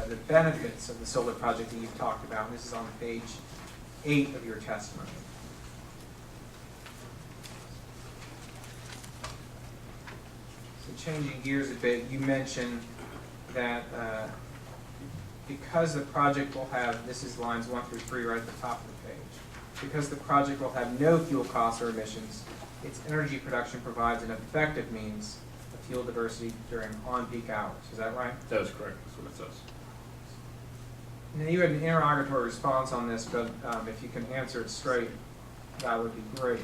the benefits of the solar project that you've talked about, and this is on page 8 of your testimony. So changing gears a bit, you mentioned that because the project will have, this is lines 1 through 3 right at the top of the page, because the project will have no fuel costs or emissions, its energy production provides an effective means of fuel diversity during on-peak hours. Is that right? That is correct. That's what it says. Now, you had an interrogatory response on this, but if you can answer it straight, that would be great.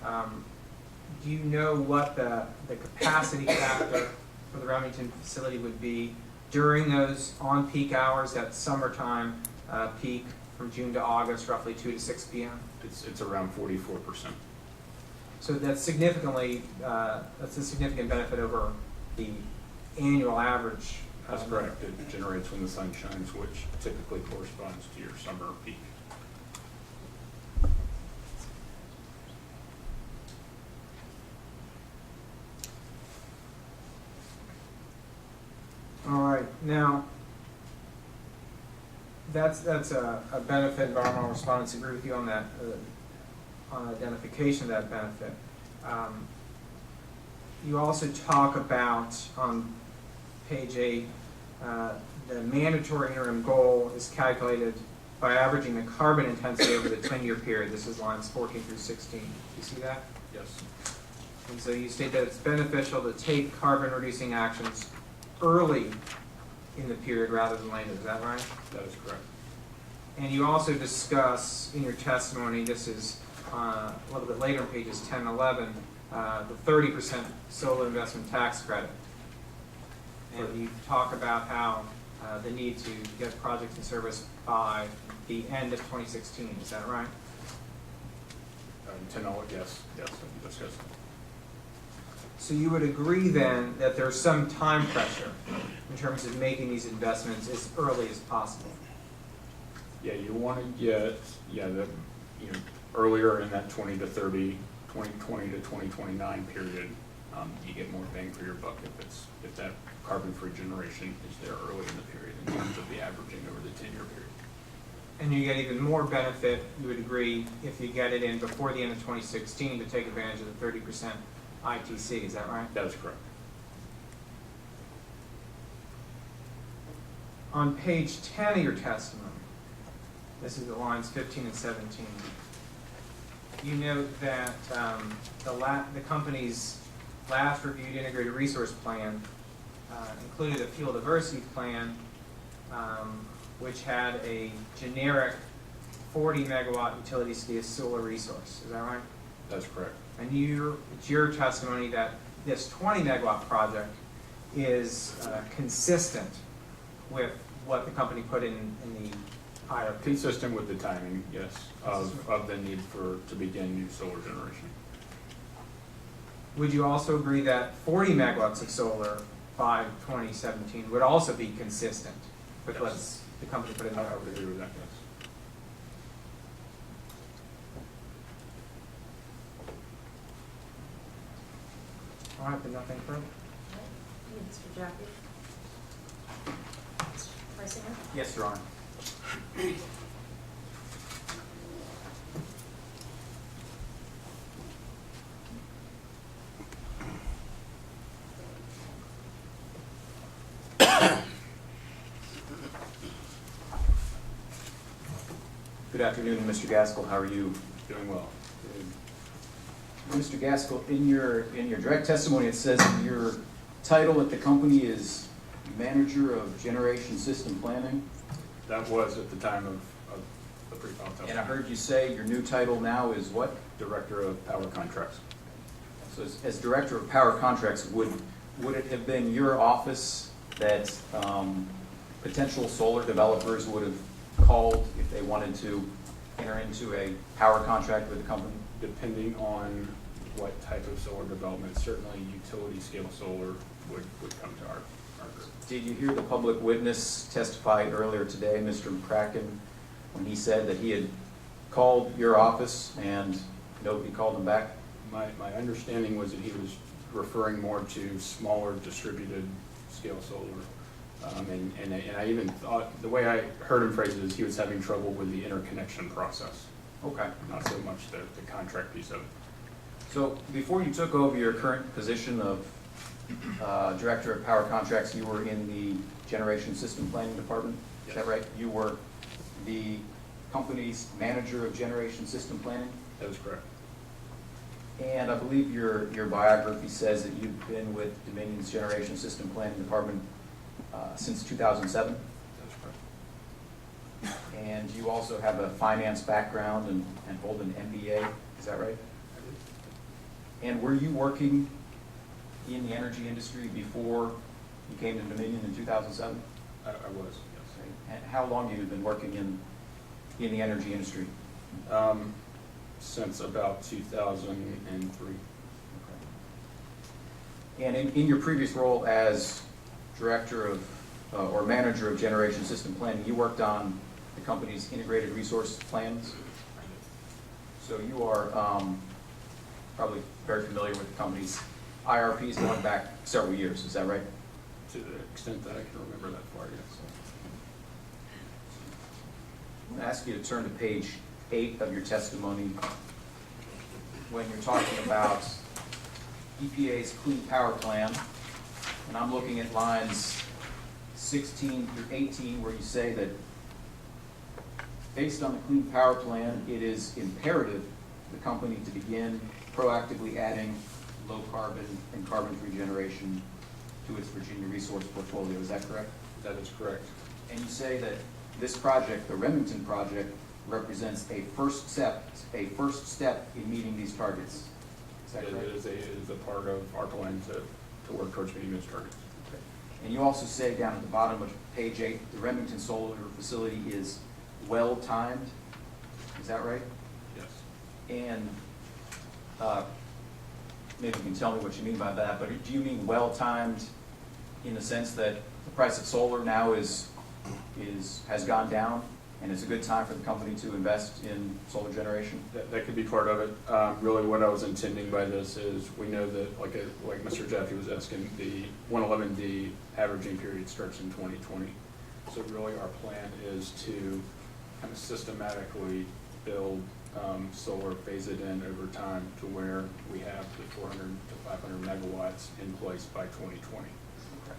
Do you know what the capacity factor for the Remington facility would be during those on-peak hours, that summertime peak from June to August, roughly 2 to 6 p.m.? It's around 44%. So that's significantly, that's a significant benefit over the annual average. That's correct. It generates when the sun shines, which typically corresponds to your summer peak. All right, now, that's a benefit. Environmental respondents agree with you on that, on identification of that benefit. You also talk about, on page 8, the mandatory interim goal is calculated by averaging the carbon intensity over the 10-year period. This is lines 14 through 16. Do you see that? Yes. And so you state that it's beneficial to take carbon-reducing actions early in the period rather than later. Is that right? That is correct. And you also discuss in your testimony, this is a little bit later on pages 10 and 11, the 30% solar investment tax credit. And you talk about how the need to get projects in service by the end of 2016. Is that right? 10 dollars, yes, we discussed it. So you would agree then that there's some time pressure in terms of making these investments as early as possible? Yeah, you want to get, earlier in that 20 to 2029 period, you get more bang for your buck if that carbon-free generation is there early in the period in terms of the averaging over the 10-year period. And you get even more benefit, you would agree, if you get it in before the end of 2016 to take advantage of the 30% ITC, is that right? That is correct. On page 10 of your testimony, this is the lines 15 and 17, you note that the company's last reviewed integrated resource plan included a fuel diversity plan which had a generic 40 megawatt utility scale solar resource. Is that right? That's correct. And it's your testimony that this 20 megawatt project is consistent with what the company put in the IRP. Consistent with the timing, yes, of the need to begin new solar generation. Would you also agree that 40 megawatts of solar by 2017 would also be consistent with what the company put in the I would agree IRP? with that, yes. All right, then nothing further. Mr. Jackie? Mr. Preisinger? Yes, Your Honor. Good afternoon, Mr. Gaskill. How are you? Doing well. Mr. Gaskill, in your direct testimony, it says that your title at the company is Manager of Generation System Planning. That was at the time of the pre-file testimony. And I heard you say your new title now is what? Director of Power Contracts. So as Director of Power Contracts, would it have been your office that potential solar developers would have called if they wanted to enter into a power contract with the company? Depending on what type of solar development, certainly utility scale solar would come to our group. Did you hear the public witness testify earlier today, Mr. McCracken, when he said that he had called your office and nobody called him back? My understanding was that he was referring more to smaller distributed scale solar And I even thought, the way I heard him phrase it is he was having trouble with the interconnection process, Okay. not so much the contract piece of it. So before you took over your current position of Director of Power Contracts, you were in the Generation System Planning Department? Is that Yes. right? You were the company's manager of Generation System Planning? That is correct. And I believe your biography says that you've been with Dominion's Generation System Planning Department since 2007? That is correct. And you also have a finance background and hold an MBA, is that right? And were you working in the energy industry before you came to Dominion in 2007? I was, yes. And how long have you been working in the energy industry? Since about 2003. And in your previous role as director of, or manager of Generation System Planning, you worked on the company's integrated resource plans? So you are probably very familiar with the company's IRPs going back several years, is that right? To the extent that I can remember that far, yes. I'm going to ask you to turn to page 8 of your testimony when you're talking about EPA's Clean Power Plan. And I'm looking at lines 16 through 18 where you say that based on the Clean Power Plan, it is imperative for the company to begin proactively adding low carbon and carbon-free generation to its Virginia resource portfolio. Is that correct? That is correct. And you say that this project, the Remington project, represents a first step in meeting these targets. Is that correct? It is a part of our plan to work towards meeting those targets. Okay. And you also say down at the bottom of page 8, the Remington solar facility is well-timed. Is that right? Yes. And maybe you can tell me what you mean by that, but do you mean well-timed in the sense that the price of solar now has gone down and it's a good time for the company to invest in solar generation? That could be part of it. Really what I was intending by this is we know that, like Mr. Jaffe was asking, the 111D averaging period starts in 2020. So really our plan is to kind of systematically build solar, phase it in over time to where we have the 400 to 500 megawatts in place by 2020.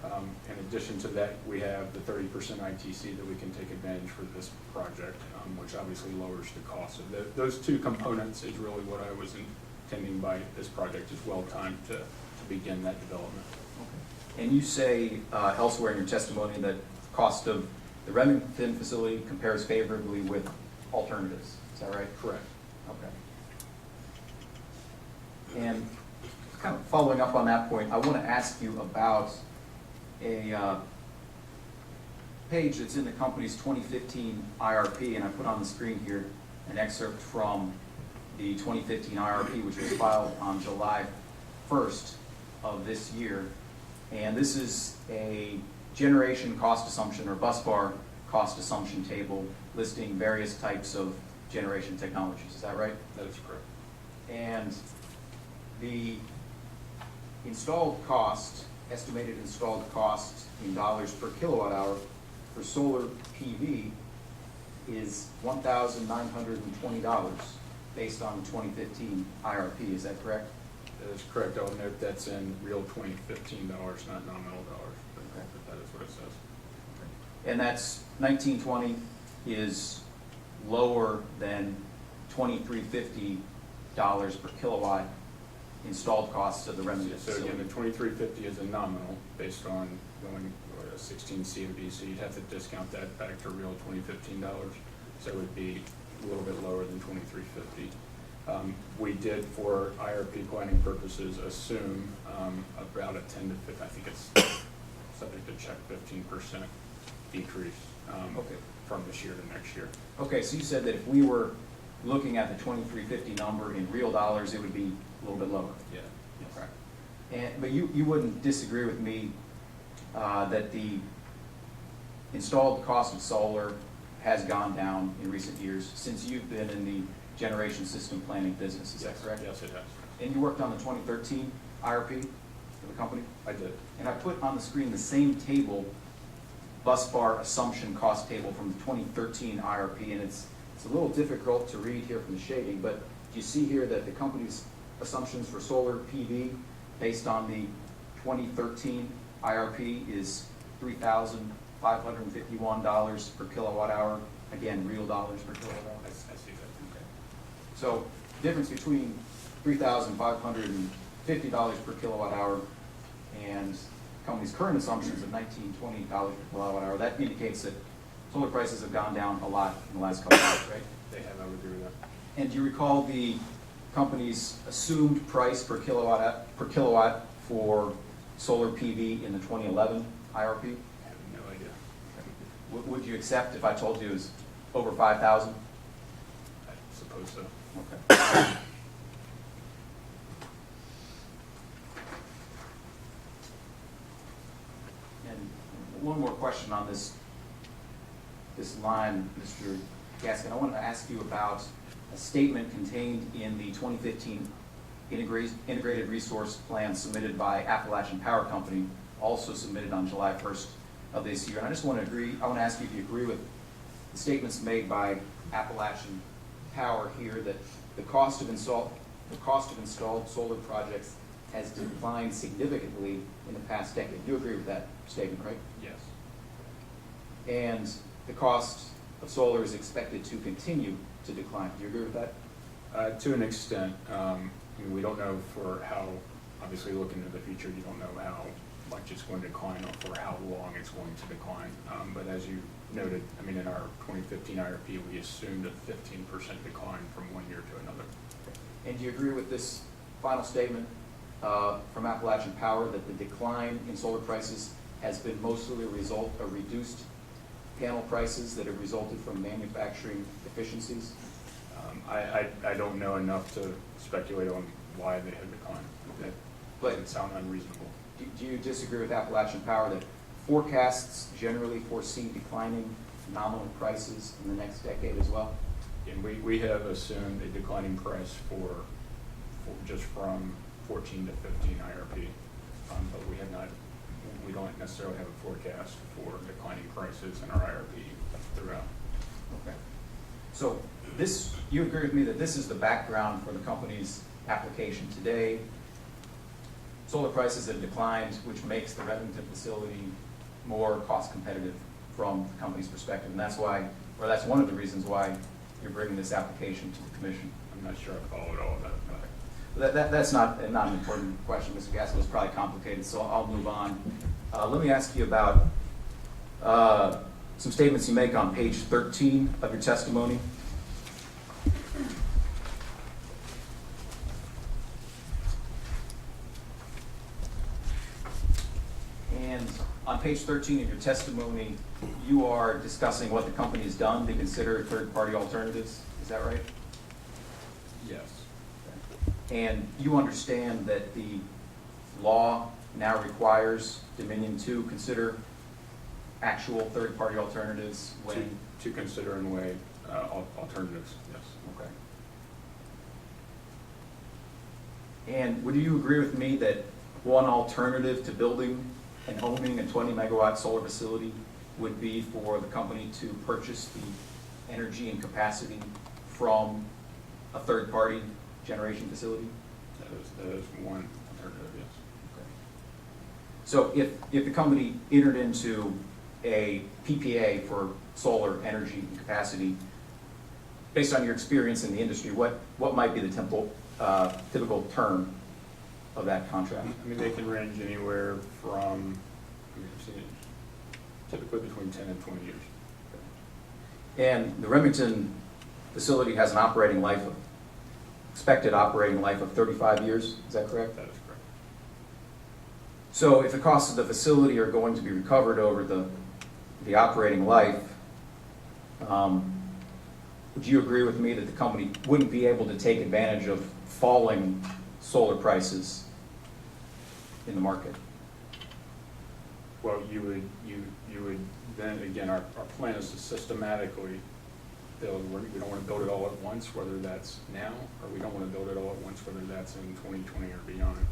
In addition to that, we have the 30% ITC that we can take advantage for this project, which obviously lowers the cost. So those two components is really what I was intending by this project is well timed to begin that development. Okay. And you say elsewhere in your testimony that cost of the Remington facility compares favorably with alternatives. Is that right? Correct. Okay. And kind of following up on that point, I want to ask you about a page that's in the company's 2015 IRP, and I put on the screen here an excerpt from the 2015 IRP, which was filed on July 1st of this year. And this is a generation cost assumption or busbar cost assumption table listing various types of generation technologies. Is that right? That is correct. And the installed cost, estimated installed cost in dollars per kilowatt hour for solar PV is $1,920 based on the 2015 IRP. Is that correct? That is correct. I'll note that's in real 2015 dollars, not nominal dollars, but that is what it says. And that's 1920 is lower than $2,350 per kilowatt installed costs of the Remington So facility. again, the 2350 is a nominal based on going 16 CMB, so you'd have to discount that back to real 2015 dollars. So it would be a little bit lower than 2350. We did, for IRP planning purposes, assume about a 10 to 15, I think it's subject to check, 15% decrease Okay. from this year to next year. Okay, so you said that if we were looking at the 2350 number in real dollars, it would be a little bit lower. Yeah. Yes. Okay. But you wouldn't disagree with me that the installed cost of solar has gone down in recent years since you've been in the generation system planning business, is that correct? Yes, it has. And you worked on the 2013 IRP for the company? I did. And I put on the screen the same table bus bar assumption cost table from the 2013 IRP, and it's a little difficult to read here from the shading, but you see here that the company's assumptions for solar PV based on the 2013 IRP is $3,551 per kilowatt hour. Again, real dollars per kilowatt hour. I see that. Okay. So difference between $3,550 per kilowatt hour and the company's current assumptions of $19, $20 per kilowatt hour, that indicates that solar prices have gone down a lot in the last couple of years, right? They have, I would agree with that. And do you recall the company's assumed price per kilowatt for solar PV in the 2011 IRP? I have no idea. Would you accept if I told you it was over 5,000? I suppose so. Okay. And one more question on this line, Mr. Gaskill. I wanted to ask you about a statement contained in the 2015 Integrated Resource Plan submitted by Appalachian Power Company, also submitted on July 1st of this year. And I just want to ask you if you agree with the statements made by Appalachian Power here that the cost of installed solar projects has declined significantly in the past decade. You agree with that statement, right? Yes. And the cost of solar is expected to continue to decline. Do you agree with that? To an extent. We don't know for how, obviously looking into the future, you don't know how much it's going to decline or for how long it's going to decline. But as you noted, in our 2015 IRP, we assumed a 15% decline from one year to another. And do you agree with this final statement from Appalachian Power that the decline in solar prices has been mostly a result of reduced panel prices that have resulted from manufacturing efficiencies? I don't know enough to speculate on why they have declined. That doesn't sound unreasonable. Do you disagree with Appalachian Power that forecasts generally foresee declining nominal prices in the next decade as well? And we have assumed a declining price for just from 14 to 15 IRP, but we don't necessarily have a forecast for declining prices in our IRP throughout. Okay. So you agree with me that this is the background for the company's application today. Solar prices have declined, which makes the Remington facility more cost competitive from the company's perspective, and that's one of the reasons why you're bringing this application to the commission. I'm not sure I followed all of that. That's not an important question, Mr. Gaskill. It's probably complicated, so I'll move on. Let me ask you about some statements you make on page 13 of your testimony. And on page 13 of your testimony, you are discussing what the company has done to consider third-party alternatives. Is that right? Yes. And you understand that the law now requires Dominion to consider actual third-party alternatives when... To consider and weigh alternatives, yes. Okay. And would you agree with me that one alternative to building and owning a 20-megawatt solar facility would be for the company to purchase the energy and capacity from a third-party generation facility? That is one alternative, yes. Okay. So if the company entered into a PPA for solar energy and capacity, based on your experience in the industry, what might be the typical term of that contract? They can range anywhere from, I've seen it typically between 10 and 20 years. And the Remington facility has an expected operating life of 35 years, is that correct? That is correct. So if the costs of the facility are going to be recovered over the operating life, would you agree with me that the company wouldn't be able to take advantage of falling solar prices in the market? Well, you would then, again, our plan is to systematically build. We don't want to build it all at once, whether that's now, or we don't want to build it all at once, whether that's in 2020 or beyond.